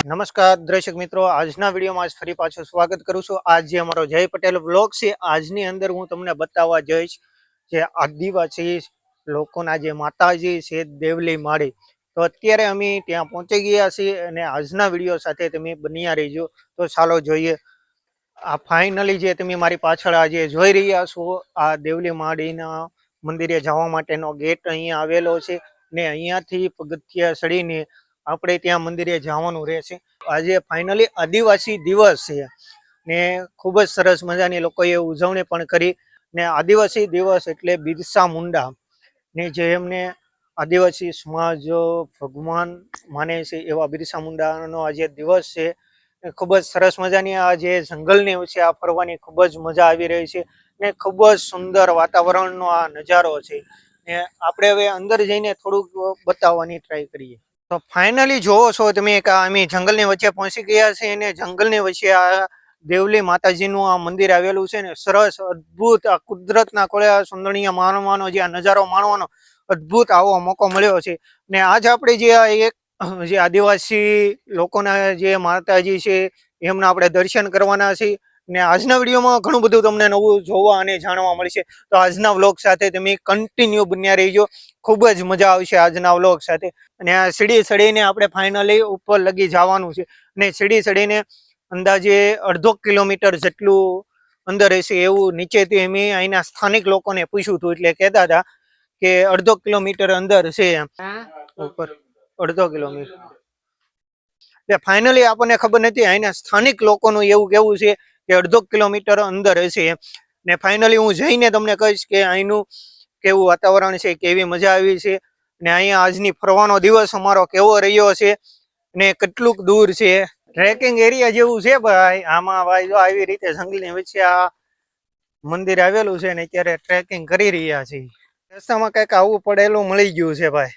નમસ્કાર દર્શક મિત્રો, આજના વિડીયોમાં ફરી પાછું સ્વાગત કરું છું। આજ જે અમારો જય પટેલ વ્લોગ છે, આજની અંદર હું તમને બતાવવા જઈશ જે આદિવાસી લોકોના જે માતાજી છે દેવલી માળી। તો અત્યારે અમે ત્યાં પહોંચી ગયા છીએ અને આજના વિડીયો સાથે તમે બન્યા રહેજો। તો ચાલો જોઈએ। આ ફાઇનલી જે તમે મારી પાછળ આજે જોઈ રહ્યા છો, આ દેવલી માળીના મંદિરે જવા માટેનો ગેટ અહીંયા આવેલો છે ને અહીંયાથી પગથિયા ચડીને આપણે ત્યાં મંદિરે જવાનું રહેશે। આજે ફાઇનલી આદિવાસી દિવસ છે ને ખૂબ જ સરસ મજાની લોકોએ ઉજવણી પણ કરી ને આદિવાસી દિવસ એટલે બિરસા મુંડા ને જે એમને આદિવાસી સમાજ ભગવાન માને છે એવા બિરસા મુંડાનો આજે દિવસ છે। ખૂબ જ સરસ મજાની આ જે જંગલની છે આ ફરવાની ખૂબ જ મજા આવી રહી છે ને ખૂબ જ સુંદર વાતાવરણનો આ નજારો છે ને આપણે હવે અંદર જઈને થોડુંક બતાવવાની ટ્રાય કરીએ। તો ફાઇનલી જોવો છો તમે કે અમે જંગલની વચ્ચે પહોંચી ગયા છે અને જંગલની વચ્ચે આ દેવલી માતાજીનું આ મંદિર આવેલું છે ને સરસ અદ્ભુત આ કુદરતના કોળે આ સુંદરીય માણવાનો જે આ નજારો માણવાનો અદ્ભુત આવો મોકો મળ્યો છે ને આજ આપણે જે આ એક જે આદિવાસી લોકોના જે માતાજી છે એમના આપણે દર્શન કરવાના છીએ ને આજના વિડીયોમાં ઘણું બધું તમને નવું જોવા અને જાણવા મળશે। તો આજના વ્લોગ સાથે તમે કન્ટિન્યુ બન્યા રહીજો, ખૂબ જ મજા આવશે આજના વ્લોગ સાથે। અને આ સીડી ચડીને આપણે ફાઇનલી ઉપર લગી જવાનું છે ને સીડી ચડીને અંદાજે 1.5 કિલોમીટર જેટલું અંદર હશે એવું નીચેથી અમે અહીંના સ્થાનિક લોકોને પૂછ્યું હતું એટલે કહેતા હતા કે 1.5 કિલોમીટર અંદર છે ઉપર 1.5 કિલોમીટર એટલે ફાઇનલી આપણને ખબર નથી, અહીંના સ્થાનિક લોકોનું એવું કેવું છે કે 1.5 કિલોમીટર અંદર હશે ને ફાઇનલી હું જઈને તમને કહીશ કે અહીંનું કેવું વાતાવરણ છે, કેવી મજા આવી છે ને અહીંયા આજની ફરવાનો દિવસ અમારો કેવો રહ્યો છે ને કેટલુંક દૂર છે। ટ્રેકિંગ એરિયા જેવું છે ભાઈ આમાં, ભાઈ જો આવી રીતે જંગલની વચ્ચે આ મંદિર આવેલું છે ને અત્યારે ટ્રેકિંગ કરી રહ્યા છીએ। રસ્તામાં કંઈક આવું પડેલું મળી ગયું છે ભાઈ,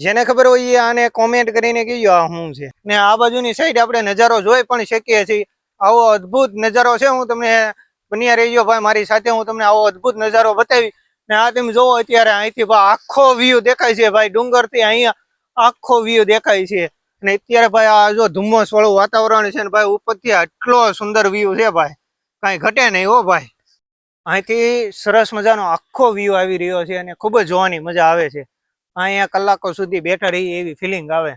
જેને ખબર હોય એ આને કોમેન્ટ કરીને કહેજો આ શું છે। ને આ બાજુની સાઈડ આપણે નજારો જોઈ પણ શકીએ છીએ, આવો અદ્ભુત નજારો છે। હું તમને બન્યા રહેજો ભાઈ મારી સાથે, હું તમને આવો અદ્ભુત નજારો બતાવી ને આ તમે જોવો અત્યારે અહીંથી આખો વ્યૂ દેખાય છે ભાઈ, ડુંગરથી અહીંયા આખો વ્યૂ દેખાય છે ને અત્યારે ભાઈ આ જો ધુમ્મસ વાળું વાતાવરણ છે ને ભાઈ ઉપરથી આટલો સુંદર વ્યૂ છે ભાઈ, કાંઈ ઘટે નહીં હો ભાઈ। અહીંથી સરસ મજાનો આખો વ્યૂ આવી રહ્યો છે અને ખૂબ જ જોવાની મજા આવે છે। અહીંયા કલાકો સુધી બેઠા રહીએ એવી ફિલિંગ આવે।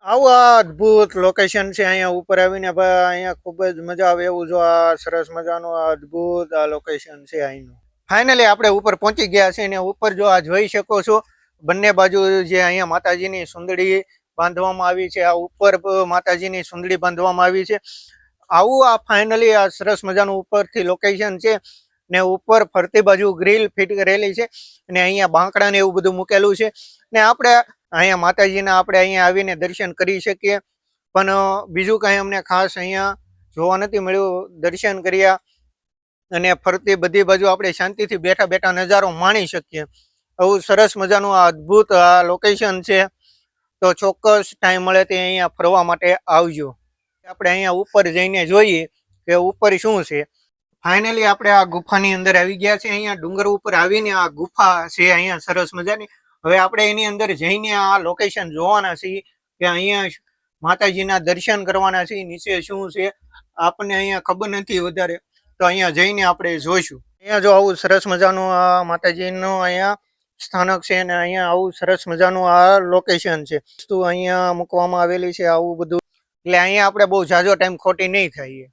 આવું આ અદ્ભુત લોકેશન છે, અહીંયા ઉપર આવીને ભાઈ અહીંયા ખૂબ જ મજા આવે એવું જો આ સરસ મજાનું આ અદ્ભુત આ લોકેશન છે અહીંનું। ફાઇનલી આપણે ઉપર પહોંચી ગયા છે ને ઉપર જો આ જોઈ શકો છો બંને બાજુ જે અહીંયા માતાજીની સુંદડી બાંધવામાં આવી છે, આ ઉપર માતાજીની સુંદડી બાંધવામાં આવી છે। આવું આ ફાઇનલી આ સરસ મજાનું ઉપરથી લોકેશન છે ને ઉપર ફરતી બાજુ ગ્રીલ ફિટ કરેલી છે અને અહીંયા બાંકડા ને એવું બધું મૂકેલું છે ને આપણે અહીંયા માતાજીના આપણે અહીંયા આવીને દર્શન કરી શકીએ। પણ બીજું કાંઈ અમને ખાસ અહીંયા જોવા નથી મળ્યું। દર્શન કર્યા અને ફરતી બધી બાજુ આપણે શાંતિથી બેઠા બેઠા નજારો માણી શકીએ, આવું સરસ મજાનું આ અદ્ભુત આ લોકેશન છે। તો ચોક્કસ ટાઈમ મળે તે અહીંયા ફરવા માટે આવજો। આપણે અહીંયા ઉપર જઈને જોઈએ કે ઉપર શું છે। ફાઇનલી આપણે આ ગુફાની અંદર આવી ગયા છે, અહીંયા ડુંગર ઉપર આવીને આ ગુફા છે અહીંયા સરસ મજાની। હવે આપણે એની અંદર જઈને આ લોકેશન જોવાના છીએ કે અહીંયા માતાજીના દર્શન કરવાના છીએ। નીચે શું છે આપણને અહીંયા ખબર નથી વધારે, તો અહીંયા જઈને આપણે જોઈશું। અહીંયા જો આવું સરસ મજાનું આ માતાજીનું અહીંયા સ્થાનક છે અને અહીંયા આવું સરસ મજાનું આ લોકેશન છે, વસ્તુ અહીંયા મૂકવામાં આવેલી છે આવું બધું, એટલે અહીંયા આપણે બહુ ઝાઝો ટાઈમ ખોટી નહીં થાય।